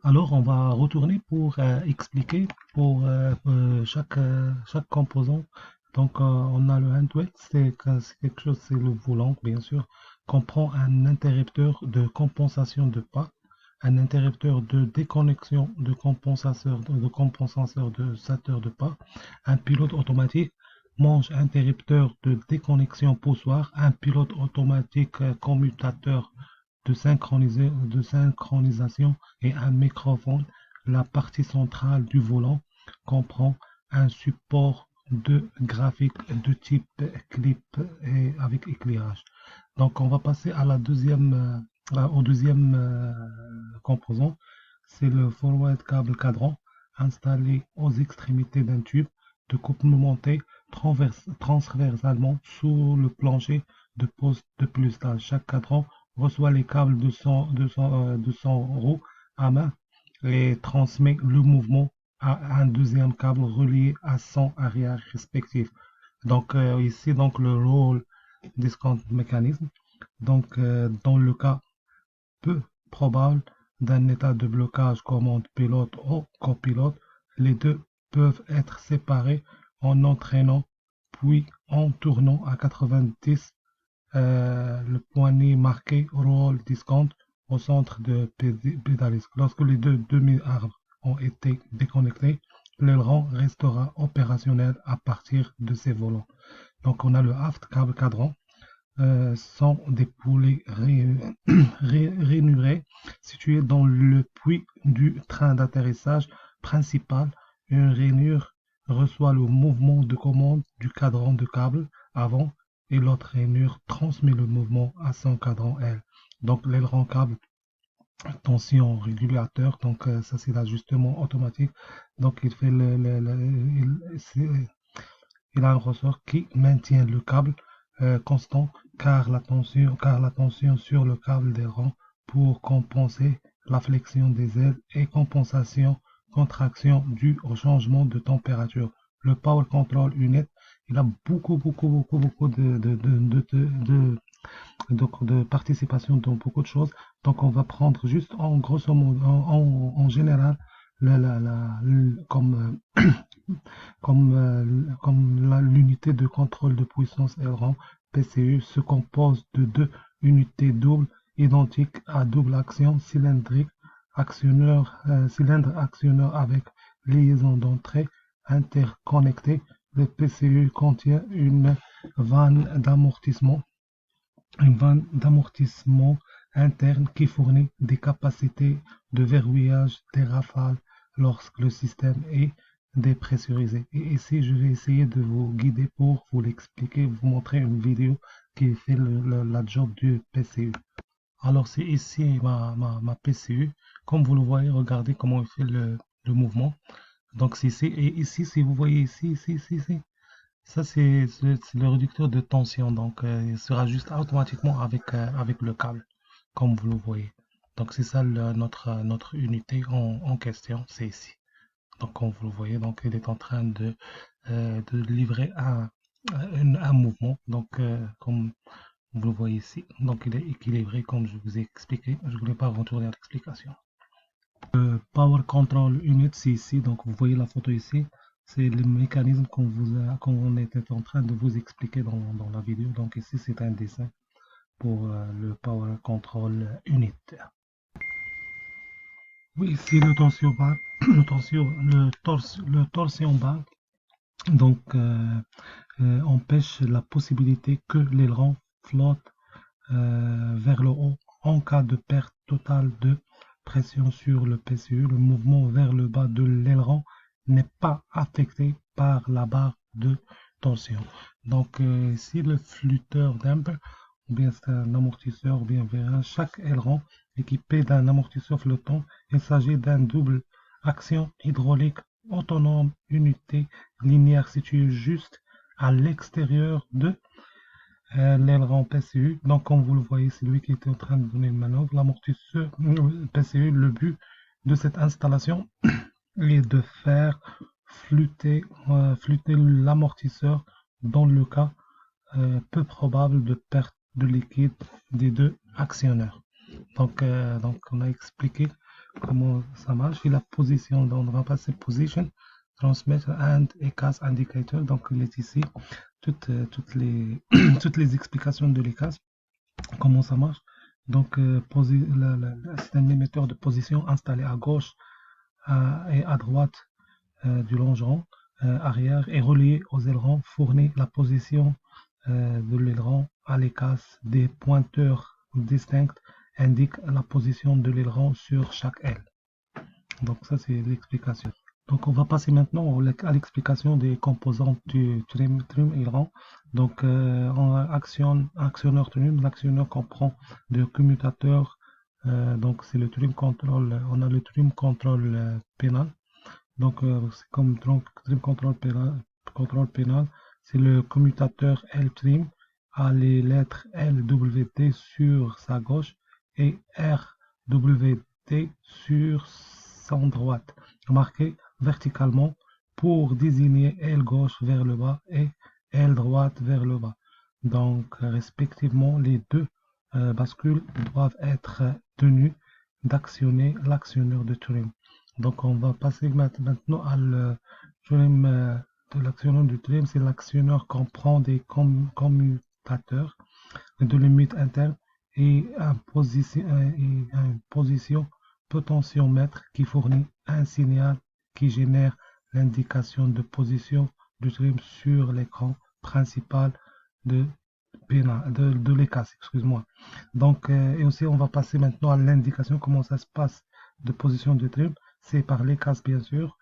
Alors, on va retourner pour expliquer pour chaque composant. Donc, on a le handwell, c'est quelque chose, c'est le volant, bien sûr, comprend un interrupteur de compensation de pas, un interrupteur de déconnexion de sateur de pas, un pilote automatique, manche interrupteur de déconnexion poussoir, un pilote automatique commutateur de synchronisation et un microphone. La partie centrale du volant comprend un support de graphique de type clip et avec éclairage. Donc on va passer à au deuxième composant. C'est le forward cable cadran installé aux extrémités d'un tube de coupe monté transversalement sous le plancher de poste de pilotage. Chaque cadran reçoit les câbles de son roues à main et transmet le mouvement à un deuxième câble relié à son arrière respectif. Donc ici donc le rôle discount mécanisme. Donc dans le cas peu probable d'un état de blocage commande pilote ou copilote, les deux peuvent être séparés en entraînant puis en tournant à 90 le poignet marqué roll discount au centre de pédalisme. Lorsque les deux demi-arbres ont été déconnectés, l'aileron restera opérationnel à partir de ses volants. Donc on a le aft câble cadran, sont des poulets rainurés situés dans le puits du train d'atterrissage principal. Une rainure reçoit le mouvement de commande du cadran de câble avant et l'autre rainure transmet le mouvement à son cadran L. Donc l'aileron câble tension régulateur, donc ça c'est l'ajustement automatique. Donc il fait il a un ressort qui maintient le câble constant car la tension sur le câble des rangs pour compenser la flexion des ailes et compensation contraction due au changement de température. Le Power Control Unit, il a beaucoup de participation dans beaucoup de choses. Donc on va prendre juste en grosso modo, en général, comme l'unité de contrôle de puissance aileron PCU se compose de deux unités doubles identiques à double action cylindrique cylindre actionneur avec liaison d'entrée interconnectée. Le PCU contient une vanne d'amortissement interne qui fournit des capacités de verrouillage des rafales lorsque le système est dépressurisé. Et ici, je vais essayer de vous guider pour vous l'expliquer, vous montrer une vidéo qui fait la job du PCU. Alors, c'est ici ma PCU. Comme vous le voyez, regardez comment il fait le mouvement. Donc, c'est ici. Et ici, si vous voyez ici, ça, c'est le réducteur de tension. Donc, il se rajuste automatiquement avec le câble, comme vous le voyez. Donc, c'est ça notre unité en question, c'est ici. Donc, comme vous le voyez, donc, il est en train de livrer un mouvement. Donc, comme vous le voyez ici, donc il est équilibré comme je vous ai expliqué. Je ne voulais pas retourner à l'explication. Power Control Unit, c'est ici. Donc, vous voyez la photo ici. C'est le mécanisme qu'on était en train de vous expliquer dans la vidéo. Donc, ici, c'est un dessin pour le Power Control Unit. Oui, ici, le torsion bar, le torsion bar, donc, empêche la possibilité que l'aileron flotte vers le haut en cas de perte totale de pression sur le PCU. Le mouvement vers le bas de l'aileron n'est pas affecté par la barre de tension. Donc, si le flûteur damper, ou bien c'est un amortisseur, ou bien chaque aileron équipé d'un amortisseur flottant, il s'agit d'un double action hydraulique autonome, unité linéaire située juste à l'extérieur de l'aileron PCU. Donc, comme vous le voyez, c'est lui qui était en train de donner une manœuvre. L'amortisseur PCU, le but de cette installation est de faire flûter l'amortisseur dans le cas peu probable de perte de liquide des deux actionneurs. Donc on a expliqué comment ça marche. Et la position, donc on va passer position, transmitter and ECAS indicator. Donc il est ici toutes les toutes les explications de l'ECAS, comment ça marche. Donc le système émetteur de position installé à gauche et à droite du longeron arrière est relié aux ailerons, fournit la position de l'aileron à l'ECAS. Des pointeurs distincts indiquent la position de l'aileron sur chaque aile. Donc ça c'est l'explication. Donc on va passer maintenant à l'explication des composantes du trim aileron. Donc en actionneur trim, l'actionneur comprend deux commutateurs. Donc c'est le trim control, on a le trim control pénal. Donc c'est comme trim control pénal, c'est le commutateur L-trim a les lettres LWT sur sa gauche et RWT sur son droite, marqué verticalement pour désigner aile gauche vers le bas et aile droite vers le bas. Donc, respectivement, les deux bascules doivent être tenues d'actionner l'actionneur de trim. Donc, on va passer maintenant à le trim de l'actionneur du trim. C'est l'actionneur comprend des commutateurs de limite interne et un position potentiomètre qui fournit un signal qui génère l'indication de position du trim sur l'écran principal de l'ECAS, excuse-moi. Donc, et aussi, on va passer maintenant à l'indication, comment ça se passe de position de trim. C'est par l'ECAS, bien sûr,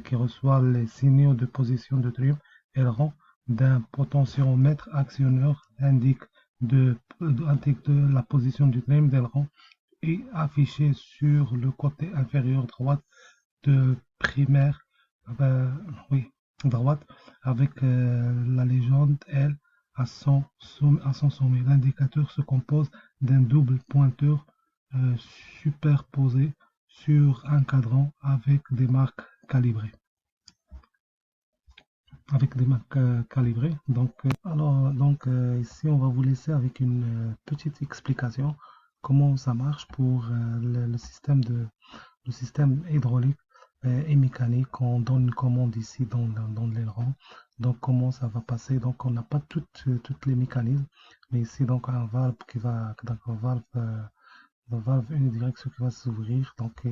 qui reçoit les signaux de position de trim et le rang d'un potentiomètre actionneur indique de la position du trim d'aileron est affiché sur le côté inférieur droite de primaire, oui, droite, avec la légende L à son sommet. L'indicateur se compose d'un double pointeur superposé sur un cadran avec des marques calibrées. Donc, ici, on va vous laisser avec une petite explication comment ça marche pour le système hydraulique et mécanique. On donne une commande ici dans l'aileron. Donc, comment ça va passer? Donc, on n'a pas toutes les mécanismes, mais ici, donc, un valve qui va, donc, un valve unidirection qui va s'ouvrir. Donc,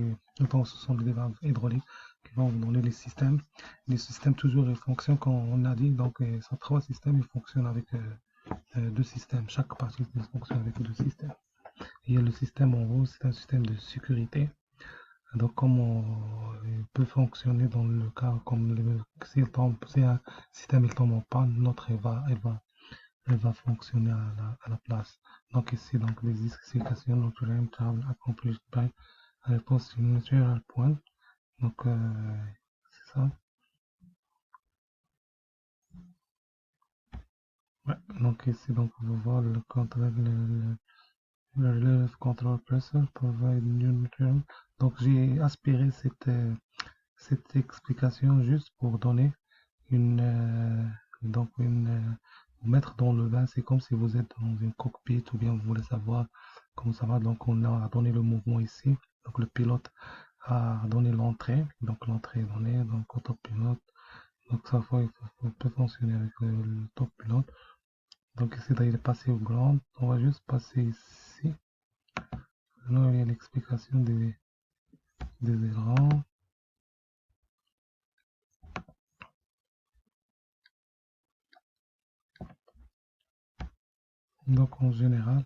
ce sont des valves hydrauliques qui vont donner les systèmes. Les systèmes, toujours, ils fonctionnent comme on a dit. Donc, ces trois systèmes, ils fonctionnent avec deux systèmes. Chaque partie fonctionne avec deux systèmes. Il y a le système en haut, c'est un système de sécurité. Donc, comment il peut fonctionner dans le cas comme si un système il tombe en panne, l'autre elle va fonctionner à la place. Donc ici, donc les explications naturelles travel accomplished by a post natural point. Donc c'est ça. Ouais. Donc ici, donc on va voir le contrôle, le relative control pressure provide new material. Donc j'ai aspiré cette explication juste pour donner une vous mettre dans le bain. C'est comme si vous êtes dans une cockpit ou bien vous voulez savoir comment ça va. Donc on a donné le mouvement ici. Donc le pilote a donné l'entrée. Donc l'entrée est donnée. Donc autopilote. Donc ça peut fonctionner avec le top pilote. Donc ici il est passé au ground. On va juste passer ici. Là il y a l'explication des ailerons. Donc en général,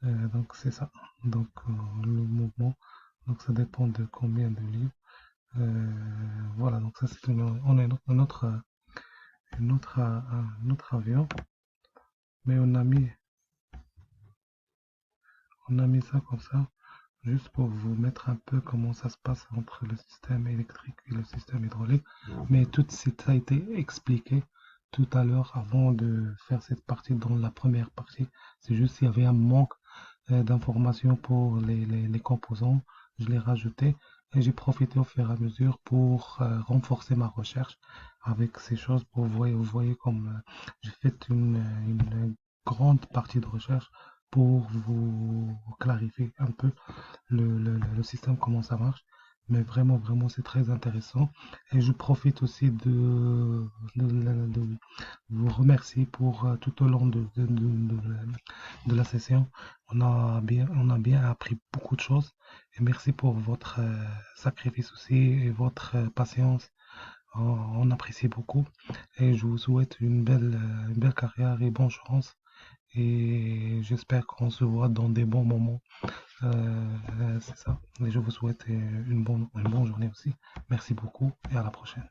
donc c'est ça. Donc le mouvement, donc ça dépend de combien de livres. Voilà, donc ça c'est on a un autre avion, mais on a mis ça comme ça, juste pour vous mettre un peu comment ça se passe entre le système électrique et le système hydraulique. Mais tout ça a été expliqué tout à l'heure avant de faire cette partie dans la première partie. C'est juste qu'il y avait un manque d'informations pour les composants. Je l'ai rajouté et j'ai profité au fur et à mesure pour renforcer ma recherche avec ces choses. Vous voyez comme j'ai fait une grande partie de recherche pour vous clarifier un peu le système, comment ça marche. Mais vraiment, vraiment, c'est très intéressant. Et je profite aussi de vous remercier pour tout au long de la session. On a bien appris beaucoup de choses. Et merci pour votre sacrifice aussi et votre patience. On apprécie beaucoup. Et je vous souhaite une belle carrière et bonne chance. Et j'espère qu'on se voit dans des bons moments. C'est ça. Et je vous souhaite une bonne journée aussi. Merci beaucoup et à la prochaine.